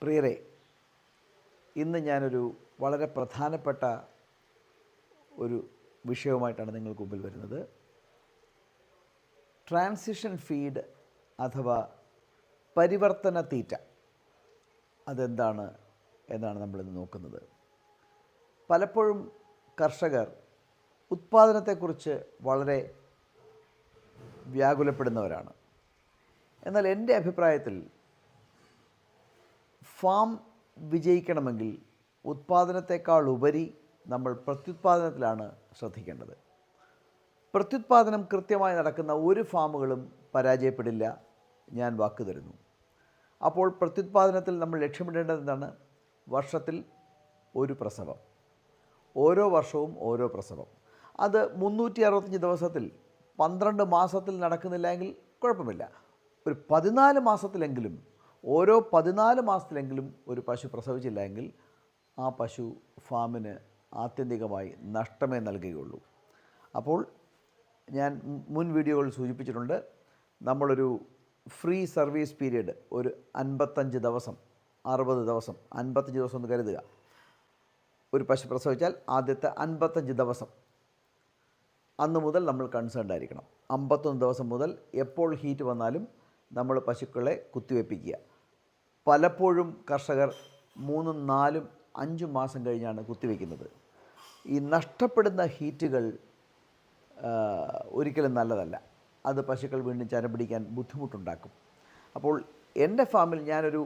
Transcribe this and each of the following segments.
പ്രിയരെ, ഇന്ന് ഞാനൊരു വളരെ പ്രധാനപ്പെട്ട ഒരു വിഷയവുമായിട്ടാണ് നിങ്ങൾക്ക് മുമ്പിൽ വരുന്നത്. ട്രാൻസിഷൻ ഫീഡ് അഥവാ പരിവർത്തന തീറ്റ അതെന്താണ് എന്നാണ് നമ്മളിന്ന് നോക്കുന്നത്. പലപ്പോഴും കർഷകർ ഉത്പാദനത്തെക്കുറിച്ച് വളരെ വ്യാകുലപ്പെടുന്നവരാണ്. എന്നാൽ എൻ്റെ അഭിപ്രായത്തിൽ ഫാം വിജയിക്കണമെങ്കിൽ ഉത്പാദനത്തെക്കാൾ ഉപരി നമ്മൾ പ്രത്യുത്പാദനത്തിലാണ് ശ്രദ്ധിക്കേണ്ടത്. പ്രത്യുത്പാദനം കൃത്യമായി നടക്കുന്ന ഒരു ഫാമുകളും പരാജയപ്പെടില്ല, ഞാൻ വാക്ക് തരുന്നു. അപ്പോൾ പ്രത്യുത്പാദനത്തിൽ നമ്മൾ ലക്ഷ്യമിടേണ്ടത് എന്താണ്? വർഷത്തിൽ ഒരു പ്രസവം, ഓരോ വർഷവും ഓരോ പ്രസവം. അത് 365 ദിവസത്തിൽ 12 മാസത്തിൽ നടക്കുന്നില്ല എങ്കിൽ കുഴപ്പമില്ല. ഒരു 14 മാസത്തിലെങ്കിലും, ഓരോ 14 മാസത്തിലെങ്കിലും ഒരു പശു പ്രസവിച്ചില്ല എങ്കിൽ ആ പശു ഫാമിന് ആത്യന്തികമായി നഷ്ടമേ നൽകുകയുള്ളൂ. അപ്പോൾ ഞാൻ മുൻ വീഡിയോകളിൽ സൂചിപ്പിച്ചിട്ടുണ്ട്, നമ്മളൊരു ഫ്രീ സർവീസ് പീരീഡ് ഒരു 55 ദിവസം, 60 ദിവസം, 55 ദിവസം എന്ന് കരുതുക. ഒരു പശു പ്രസവിച്ചാൽ ആദ്യത്തെ 55 ദിവസം അന്ന് മുതൽ നമ്മൾ കൺസേൺഡ് ആയിരിക്കണം. 51 ദിവസം മുതൽ എപ്പോൾ ഹീറ്റ് വന്നാലും നമ്മൾ പശുക്കളെ കുത്തിവെപ്പിക്കുക. പലപ്പോഴും കർഷകർ 3, 4, 5 മാസം കഴിഞ്ഞാണ് കുത്തിവെക്കുന്നത്. ഈ നഷ്ടപ്പെടുന്ന ഹീറ്റുകൾ ഒരിക്കലും നല്ലതല്ല. അത് പശുക്കൾ വീണ്ടും ചന പിടിക്കാൻ ബുദ്ധിമുട്ടുണ്ടാക്കും. അപ്പോൾ എൻ്റെ ഫാമിൽ ഞാനൊരു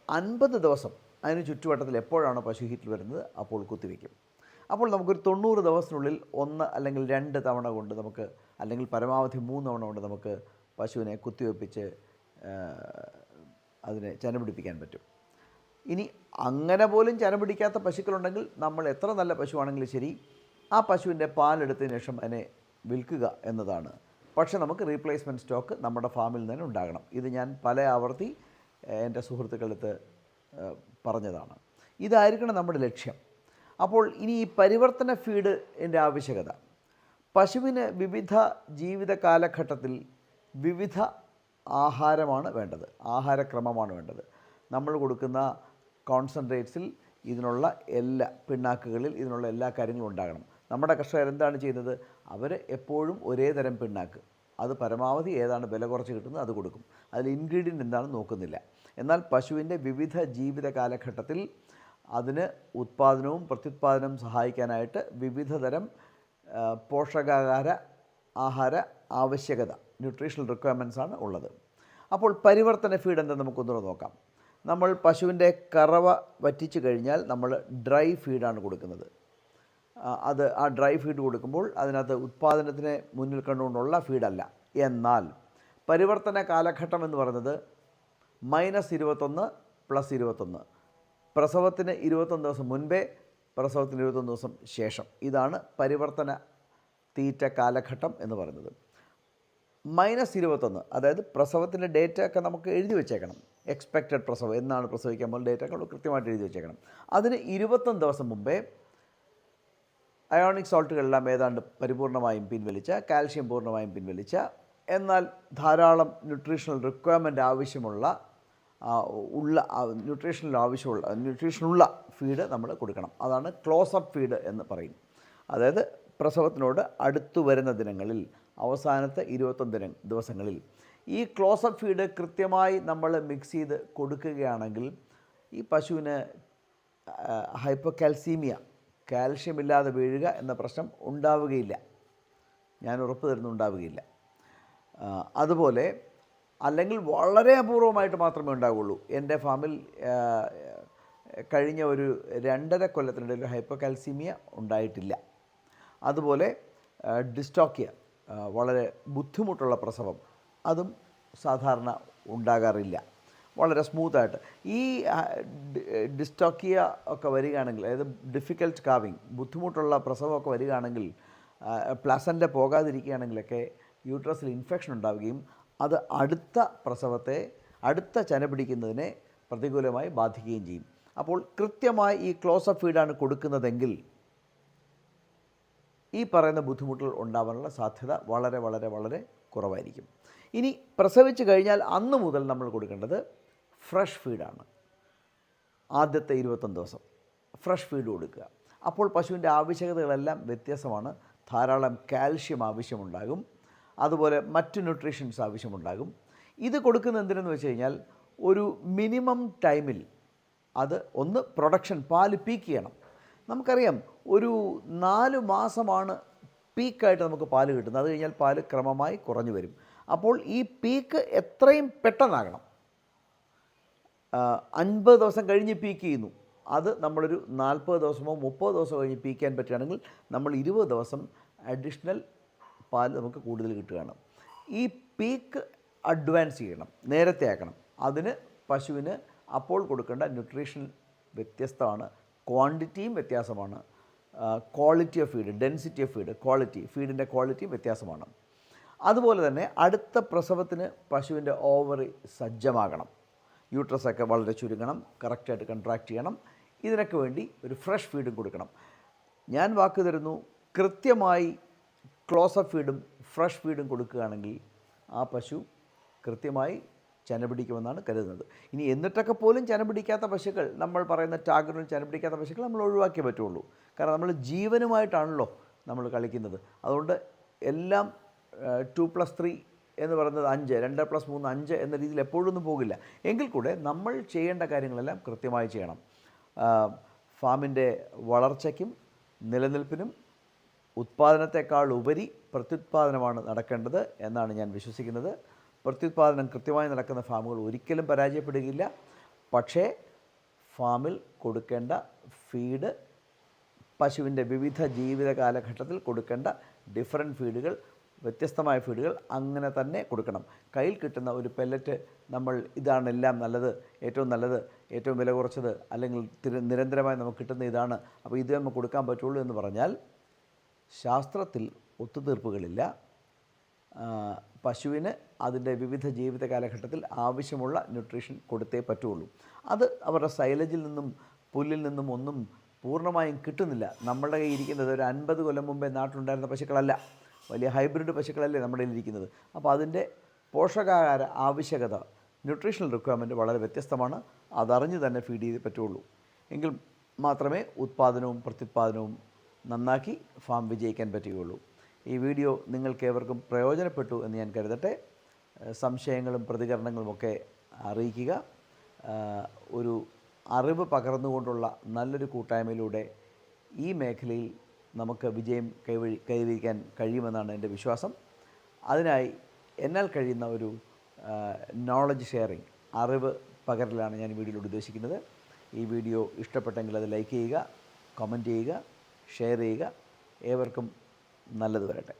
50 ദിവസം അതിന് ചുറ്റുവട്ടത്തിൽ എപ്പോഴാണോ പശു ഹീറ്റിൽ വരുന്നത് അപ്പോൾ കുത്തിവെക്കും. അപ്പോൾ നമുക്കൊരു 90 ദിവസത്തിനുള്ളിൽ 1 അല്ലെങ്കിൽ 2 തവണ കൊണ്ട് നമുക്ക്, അല്ലെങ്കിൽ പരമാവധി 3 തവണ കൊണ്ട് നമുക്ക് പശുവിനെ കുത്തിവെപ്പിച്ച് അതിനെ ചന പിടിപ്പിക്കാൻ പറ്റും. ഇനി അങ്ങനെ പോലും ചന പിടിക്കാത്ത പശുക്കളുണ്ടെങ്കിൽ നമ്മൾ എത്ര നല്ല പശുവാണെങ്കിലും ശരി, ആ പശുവിൻ്റെ പാലെടുത്തതിന് ശേഷം അതിനെ വിൽക്കുക എന്നതാണ്. പക്ഷേ നമുക്ക് റീപ്ലേസ്മെൻറ്റ് സ്റ്റോക്ക് നമ്മുടെ ഫാമിൽ തന്നെ ഉണ്ടാകണം. ഇത് ഞാൻ പല ആവർത്തി എൻ്റെ സുഹൃത്തുക്കളടുത്ത് പറഞ്ഞതാണ്. ഇതായിരിക്കണം നമ്മുടെ ലക്ഷ്യം. അപ്പോൾ ഇനി ഈ പരിവർത്തന ഫീഡിൻ്റെ ആവശ്യകത, പശുവിന് വിവിധ ജീവിത കാലഘട്ടത്തിൽ വിവിധ ആഹാരമാണ് വേണ്ടത്, ആഹാരക്രമമാണ് വേണ്ടത്. നമ്മൾ കൊടുക്കുന്ന കോൺസെൻട്രേറ്റ്സിൽ ഇതിനുള്ള എല്ലാ പിണ്ണാക്കുകളിൽ ഇതിനുള്ള എല്ലാ കാര്യങ്ങളും ഉണ്ടാകണം. നമ്മുടെ കർഷകർ എന്താണ് ചെയ്യുന്നത്? അവർ എപ്പോഴും ഒരേ തരം പിണ്ണാക്ക്, അത് പരമാവധി ഏതാണ് വില കുറച്ച് കിട്ടുന്നത് അത് കൊടുക്കും. അതിൽ ഇൻഗ്രീഡിയൻ്റ് എന്താണെന്ന് നോക്കുന്നില്ല. എന്നാൽ പശുവിൻ്റെ വിവിധ ജീവിത കാലഘട്ടത്തിൽ അതിന് ഉത്പാദനവും പ്രത്യുത്പാദനവും സഹായിക്കാനായിട്ട് വിവിധ തരം ആഹാര ആവശ്യകത, ന്യൂട്രീഷണൽ റിക്വയർമെൻറ്റ്സ് ആണ് ഉള്ളത്. അപ്പോൾ പരിവർത്തന ഫീഡ് എന്താ നമുക്കൊന്നുകൂടെ നോക്കാം. നമ്മൾ പശുവിൻ്റെ കറവ വറ്റിച്ച് കഴിഞ്ഞാൽ നമ്മൾ ഡ്രൈ ഫീഡാണ് കൊടുക്കുന്നത്. അത് ആ ഡ്രൈ ഫീഡ് കൊടുക്കുമ്പോൾ അതിനകത്ത് ഉത്പാദനത്തിനെ മുന്നിൽ കണ്ടുകൊണ്ടുള്ള ഫീഡല്ല. എന്നാൽ പരിവർത്തന കാലഘട്ടം എന്ന് പറയുന്നത് -21 + 21, പ്രസവത്തിന് 21 ദിവസം മുൻപേ, പ്രസവത്തിന് 21 ദിവസം ശേഷം. ഇതാണ് പരിവർത്തന തീറ്റ കാലഘട്ടം എന്ന് പറയുന്നത്. -21, അതായത് പ്രസവത്തിൻ്റെ ഡേറ്റ ഒക്കെ നമുക്ക് എഴുതി വെച്ചേക്കണം. എക്സ്പെക്റ്റഡ് പ്രസവം എന്നാണ് പ്രസവിക്കാൻ പോകുന്ന ഡേറ്റ ഒക്കെ കൃത്യമായിട്ട് എഴുതി വെച്ചേക്കണം. അതിന് 21 ദിവസം മുമ്പേ അയോണിക് സോൾട്ടുകളെല്ലാം ഏതാണ്ട് പരിപൂർണമായും പിൻവലിച്ച, കാൽഷ്യം പൂർണ്ണമായും പിൻവലിച്ച, എന്നാൽ ധാരാളം ന്യൂട്രീഷണൽ റിക്വയർമെൻറ്റ് ആവശ്യമുള്ള ന്യൂട്രീഷനുള്ള ഫീഡ് നമ്മൾ കൊടുക്കണം. അതാണ് ക്ലോസപ്പ് ഫീഡ് എന്ന് പറയും. അതായത് പ്രസവത്തിനോട് അടുത്തു വരുന്ന ദിനങ്ങളിൽ, അവസാനത്തെ 21 ദിവസങ്ങളിൽ ഈ ക്ലോസപ്പ് ഫീഡ് കൃത്യമായി നമ്മൾ മിക്സ് ചെയ്ത് കൊടുക്കുകയാണെങ്കിൽ ഈ പശുവിന് ഹൈപ്പോകാൽസീമിയ, കാൽഷ്യം ഇല്ലാതെ വീഴുക എന്ന പ്രശ്നം ഉണ്ടാവുകയില്ല. ഞാൻ ഉറപ്പ് തരുന്നു, ഉണ്ടാവുകയില്ല. അതുപോലെ അല്ലെങ്കിൽ വളരെ അപൂർവമായിട്ട് മാത്രമേ ഉണ്ടാവുകയുള്ളൂ. എൻ്റെ ഫാമിൽ കഴിഞ്ഞ ഒരു 2.5 കൊല്ലത്തിനിടയിൽ ഹൈപ്പോകാൽസീമിയ ഉണ്ടായിട്ടില്ല. അതുപോലെ ഡിസ്റ്റോക്കിയ, വളരെ ബുദ്ധിമുട്ടുള്ള പ്രസവം, അതും സാധാരണ ഉണ്ടാകാറില്ല. വളരെ സ്മൂത്തായിട്ട് ഈ ഡിസ്റ്റോക്കിയ ഒക്കെ വരികയാണെങ്കിൽ, അതായത് ഡിഫിക്കൽട്ട് കാവിങ്, ബുദ്ധിമുട്ടുള്ള പ്രസവമൊക്കെ വരികയാണെങ്കിൽ, പ്ലസൻ്റ പോകാതിരിക്കുകയാണെങ്കിലൊക്കെ യൂട്രസിൽ ഇൻഫെക്ഷൻ ഉണ്ടാവുകയും അത് അടുത്ത ചന പിടിക്കുന്നതിനെ പ്രതികൂലമായി ബാധിക്കുകയും ചെയ്യും. അപ്പോൾ കൃത്യമായി ഈ ക്ലോസപ്പ് ഫീഡാണ് കൊടുക്കുന്നതെങ്കിൽ ഈ പറയുന്ന ബുദ്ധിമുട്ടുകൾ ഉണ്ടാവാനുള്ള സാധ്യത വളരെ വളരെ വളരെ കുറവായിരിക്കും. ഇനി പ്രസവിച്ച് കഴിഞ്ഞാൽ അന്ന് മുതൽ നമ്മൾ കൊടുക്കേണ്ടത് ഫ്രഷ് ഫീഡാണ്. ആദ്യത്തെ 21 ദിവസം ഫ്രഷ് ഫീഡ് കൊടുക്കുക. അപ്പോൾ പശുവിൻ്റെ ആവശ്യകതകളെല്ലാം വ്യത്യാസമാണ്. ധാരാളം കാൽഷ്യം ആവശ്യമുണ്ടാകും, അതുപോലെ മറ്റു ന്യൂട്രീഷൻസ് ആവശ്യമുണ്ടാകും. ഇത് കൊടുക്കുന്നത് എന്തിനെന്ന് വെച്ച് കഴിഞ്ഞാൽ ഒരു മിനിമം ടൈമിൽ അത് ഒന്ന് പ്രൊഡക്ഷൻ പാല് പീക്ക് ചെയ്യണം. നമുക്കറിയാം ഒരു 4 മാസമാണ് പീക്കായിട്ട് നമുക്ക് പാല് കിട്ടുന്നത്. അത് കഴിഞ്ഞാൽ പാല് ക്രമമായി കുറഞ്ഞു വരും. അപ്പോൾ ഈ പീക്ക് എത്രയും പെട്ടെന്നാകണം. 50 ദിവസം കഴിഞ്ഞ് പീക്ക് ചെയ്യുന്നു, അത് നമ്മളൊരു 40 ദിവസമോ 30 ദിവസമോ കഴിഞ്ഞ് പീക്ക് ചെയ്യാൻ പറ്റുകയാണെങ്കിൽ നമ്മൾ 20 ദിവസം അഡീഷണൽ പാൽ നമുക്ക് കൂടുതൽ കിട്ടുകയാണ്. ഈ പീക്ക് അഡ്വാൻസ് ചെയ്യണം, നേരത്തെ ആക്കണം. അതിന് പശുവിന് അപ്പോൾ കൊടുക്കേണ്ട ന്യൂട്രീഷൻ വ്യത്യസ്തമാണ്, ക്വാണ്ടിറ്റിയും വ്യത്യാസമാണ്, quality of feed, density of feed, ഫീഡിൻ്റെ ക്വാളിറ്റിയും വ്യത്യാസമാണ്. അതുപോലെ തന്നെ അടുത്ത പ്രസവത്തിന് പശുവിൻ്റെ ഓവറി സജ്ജമാകണം, യൂട്രസൊക്കെ വളരെ ചുരുങ്ങണം, കറക്റ്റായിട്ട് കൺട്രാക്റ്റ് ചെയ്യണം. ഇതിനൊക്കെ വേണ്ടി ഒരു ഫ്രഷ് ഫീഡും കൊടുക്കണം. ഞാൻ വാക്ക് തരുന്നു, കൃത്യമായി ക്ലോസപ്പ് ഫീഡും ഫ്രഷ് ഫീഡും കൊടുക്കുകയാണെങ്കിൽ ആ പശു കൃത്യമായി ചെന പിടിക്കുമെന്നാണ് കരുതുന്നത്. ഇനി എന്നിട്ടൊക്കെ പോലും ചെന പിടിക്കാത്ത പശുക്കൾ, നമ്മൾ പറയുന്ന ടാഗറിൽ ചെന പിടിക്കാത്ത പശുക്കൾ നമ്മൾ ഒഴിവാക്കിയേ പറ്റുള്ളൂ. കാരണം നമ്മൾ ജീവനുമായിട്ടാണല്ലോ നമ്മൾ കളിക്കുന്നത്. അതുകൊണ്ട് എല്ലാം 2+3 എന്ന് പറയുന്നത് 5, 2+3 5 എന്ന രീതിയിൽ എപ്പോഴൊന്നും പോകില്ല. എങ്കിൽ കൂടെ നമ്മൾ ചെയ്യേണ്ട കാര്യങ്ങളെല്ലാം കൃത്യമായി ചെയ്യണം. ഫാമിൻ്റെ വളർച്ചയ്ക്കും നിലനിൽപ്പിനും ഉത്പാദനത്തെക്കാൾ ഉപരി പ്രത്യുത്പാദനമാണ് നടക്കേണ്ടത് എന്നാണ് ഞാൻ വിശ്വസിക്കുന്നത്. പ്രത്യുത്പാദനം കൃത്യമായി നടക്കുന്ന ഫാമുകൾ ഒരിക്കലും പരാജയപ്പെടുകയില്ല. പക്ഷേ ഫാമിൽ കൊടുക്കേണ്ട ഫീഡ്, പശുവിൻ്റെ വിവിധ ജീവിത കാലഘട്ടത്തിൽ കൊടുക്കേണ്ട ഡിഫറൻറ്റ് ഫീഡുകൾ, വ്യത്യസ്തമായ ഫീഡുകൾ അങ്ങനെ തന്നെ കൊടുക്കണം. കയ്യിൽ കിട്ടുന്ന ഒരു പെല്ലറ്റ് നമ്മൾ ഇതാണ് എല്ലാം നല്ലത്, ഏറ്റവും നല്ലത്, ഏറ്റവും വില കുറച്ചത്, അല്ലെങ്കിൽ നിരന്തരമായി നമുക്ക് കിട്ടുന്ന ഇതാണ്, അപ്പോൾ ഇത് നമുക്ക് കൊടുക്കാൻ പറ്റുള്ളൂ എന്ന് പറഞ്ഞാൽ ശാസ്ത്രത്തിൽ ഒത്തുതീർപ്പുകളില്ല. പശുവിന് അതിൻ്റെ വിവിധ ജീവിത കാലഘട്ടത്തിൽ ആവശ്യമുള്ള ന്യൂട്രീഷൻ കൊടുത്തേ പറ്റുള്ളൂ. അത് അവരുടെ സൈലജിൽ നിന്നും പുല്ലിൽ നിന്നും ഒന്നും പൂർണ്ണമായും കിട്ടുന്നില്ല. നമ്മളുടെ കയ്യിൽ ഇരിക്കുന്നത് ഒരു 50 കൊല്ലം മുമ്പേ നാട്ടിലുണ്ടായിരുന്ന പശുക്കളല്ല, വലിയ ഹൈബ്രിഡ് പശുക്കളല്ലേ നമ്മുടെ കയ്യിൽ ഇരിക്കുന്നത്. അപ്പോൾ അതിൻ്റെ പോഷകാഹാര ആവശ്യകത, ന്യൂട്രീഷണൽ റിക്വയർമെൻറ്റ് വളരെ വ്യത്യസ്തമാണ്. അതറിഞ്ഞ് തന്നെ ഫീഡ് ചെയ്തേ പറ്റുള്ളൂ. എങ്കിൽ മാത്രമേ ഉത്പാദനവും പ്രത്യുത്പാദനവും നന്നാക്കി ഫാം വിജയിക്കാൻ പറ്റുകയുള്ളൂ. ഈ വീഡിയോ നിങ്ങൾക്കേവർക്കും പ്രയോജനപ്പെട്ടു എന്ന് ഞാൻ കരുതട്ടെ. സംശയങ്ങളും പ്രതികരണങ്ങളുമൊക്കെ അറിയിക്കുക. ഒരു അറിവ് പകർന്നുകൊണ്ടുള്ള നല്ലൊരു കൂട്ടായ്മയിലൂടെ ഈ മേഖലയിൽ നമുക്ക് വിജയം കൈവരിക്കാൻ കഴിയുമെന്നാണ് എൻ്റെ വിശ്വാസം. അതിനായി എന്നാൽ കഴിയുന്ന ഒരു നോളജ് ഷെയറിങ്, അറിവ് പകരലാണ് ഞാൻ ഈ വീഡിയോയിലൂടെ ഉദ്ദേശിക്കുന്നത്. ഈ വീഡിയോ ഇഷ്ടപ്പെട്ടെങ്കിൽ അത് ലൈക്ക് ചെയ്യുക, കമൻറ്റ് ചെയ്യുക, ഷെയർ ചെയ്യുക. ഏവർക്കും നല്ലത് വരട്ടെ.